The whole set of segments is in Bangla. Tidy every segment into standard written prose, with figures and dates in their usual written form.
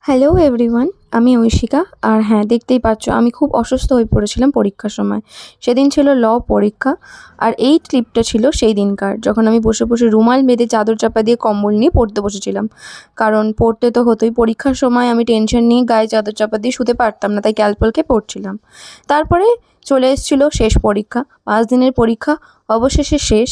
হ্যালো এভরিওয়ান, আমি ঐশিকা। আর হ্যাঁ, দেখতেই পাচ্ছ আমি খুব অসুস্থ হয়ে পড়েছিলাম পরীক্ষার সময়। সেদিন ছিল পরীক্ষা। আর এই ক্লিপটা ছিল সেই দিনকার, যখন আমি বসে বসে রুমাল বেঁধে চাদর চাপা দিয়ে কম্বল নিয়ে পড়তে বসেছিলাম। কারণ পড়তে তো হতোই, পরীক্ষার সময় আমি টেনশন নিয়ে গায়ে চাদর চাপা দিয়ে শুতে পারতাম না, তাই ক্যালপলকে পড়ছিলাম। তারপরে চলে এসেছিল শেষ পরীক্ষা, 5 দিনের পরীক্ষা অবশেষে শেষ।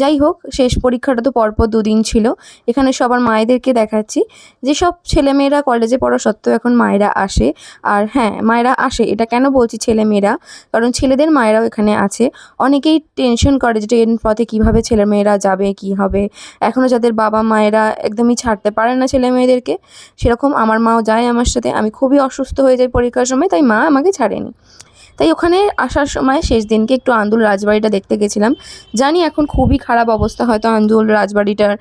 যাই হোক, শেষ পরীক্ষাটা তো পরপর 2 দিন ছিল। এখানে সবার মায়েদেরকে দেখাচ্ছি। যেসব ছেলেমেয়েরা কলেজে পড়া সত্ত্বেও এখন মায়েরা আসে। আর হ্যাঁ, মায়েরা আসে, এটা কেন বলছি ছেলেমেয়েরা, কারণ ছেলেদের মায়েরাও এখানে আছে। অনেকেই টেনশন করে যে ট্রেন পথে কীভাবে ছেলেমেয়েরা যাবে, কী হবে। এখনও যাদের বাবা মায়েরা একদমই ছাড়তে পারে না ছেলে মেয়েদেরকে, সেরকম আমার মাও যায় আমার সাথে। আমি খুবই অসুস্থ হয়ে যাই পরীক্ষার সময়, তাই মা আমাকে ছাড়েনি। তাই ওখানে আসার সময় শেষ দিনকে একটু আন্দুল রাজবাড়িটা দেখতে গেছিলাম। জানি এখন খুবই খারাপ অবস্থা, হয়তো আন্দুল রাজবাড়িটার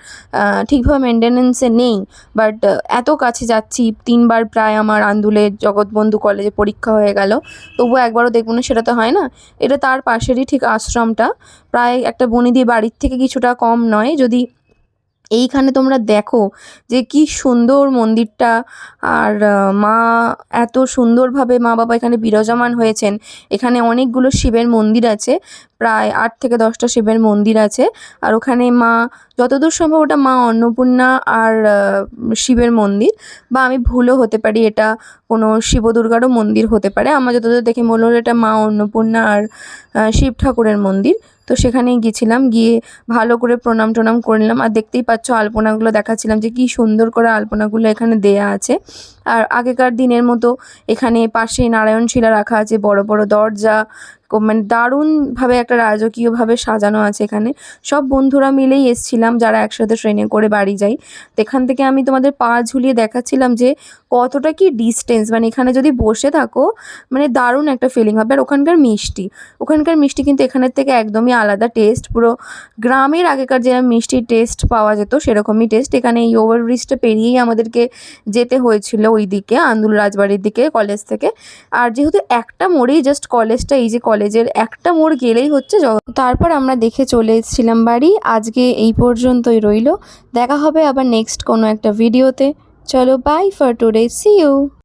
ঠিকভাবে মেনটেনেন্সে নেই। বাট এত কাছে যাচ্ছি, 3বার প্রায় আমার আন্দুলে জগৎবন্ধু কলেজে পরীক্ষা হয়ে গেল, তবুও একবারও দেখব না, সেটা তো হয় না। এটা তার পাশেরই ঠিক আশ্রমটা, প্রায় একটা বনিদি বাড়ির থেকে কিছুটা কম নয়। যদি এইখানে তোমরা দেখো যে কি সুন্দর মন্দিরটা, আর মা এত সুন্দরভাবে মা বাবা এখানে বিরাজমান হয়েছেন। এখানে অনেকগুলো শিবের মন্দির আছে, প্রায় 8 থেকে 10টা শিবের মন্দির আছে। আর ওখানে মা, যতদূর সম্ভব ওটা মা অন্নপূর্ণা আর শিবের মন্দির, বা আমি ভুলও হতে পারি, এটা কোনো শিব দুর্গারও মন্দির হতে পারে। আমার যতদূর দেখে মনে হলো এটা মা অন্নপূর্ণা আর শিব ঠাকুরের মন্দির। তো সেখানেই গেছিলাম, গিয়ে ভালো করে প্রণাম টনাম করে নিলাম। আর দেখতেই পাচ্ছ আলপনাগুলো দেখাচ্ছিলাম যে কী সুন্দর করে আলপনাগুলো এখানে দেয়া আছে। আর আগেকার দিনের মতো এখানে পাশে নারায়ণশিলা রাখা আছে, বড় বড় দরজা, মানে দারুণভাবে একটা রাজকীয়ভাবে সাজানো আছে এখানে। সব বন্ধুরা মিলেই এসছিলাম, যারা একসাথে ট্রেনে করে বাড়ি যাই। তো এখান থেকে আমি তোমাদের পা ঝুলিয়ে দেখাচ্ছিলাম যে কতটা কি ডিস্টেন্স, মানে এখানে যদি বসে থাকো মানে দারুণ একটা ফিলিং হবে। আর ওখানকার মিষ্টি কিন্তু এখানের থেকে একদমই আলাদা টেস্ট, পুরো গ্রামের আগেকার যেরকম মিষ্টির টেস্ট পাওয়া যেত সেরকমই টেস্ট। এখানে এই ওভারব্রিজটা পেরিয়েই আমাদেরকে যেতে হয়েছিল ওই দিকে, আন্দুল রাজবাড়ির দিকে কলেজ থেকে। আর যেহেতু একটা মোড়েই জাস্ট কলেজটা, এই যে কলেজের একটা মোড় গেলেই হচ্ছে তারপর আমরা দেখে চলে এসেছিলাম বাড়ি। আজকে এই পর্যন্তই রইল, দেখা হবে আবার নেক্সট কোনো একটা ভিডিওতে। চলো, bye for today, see you.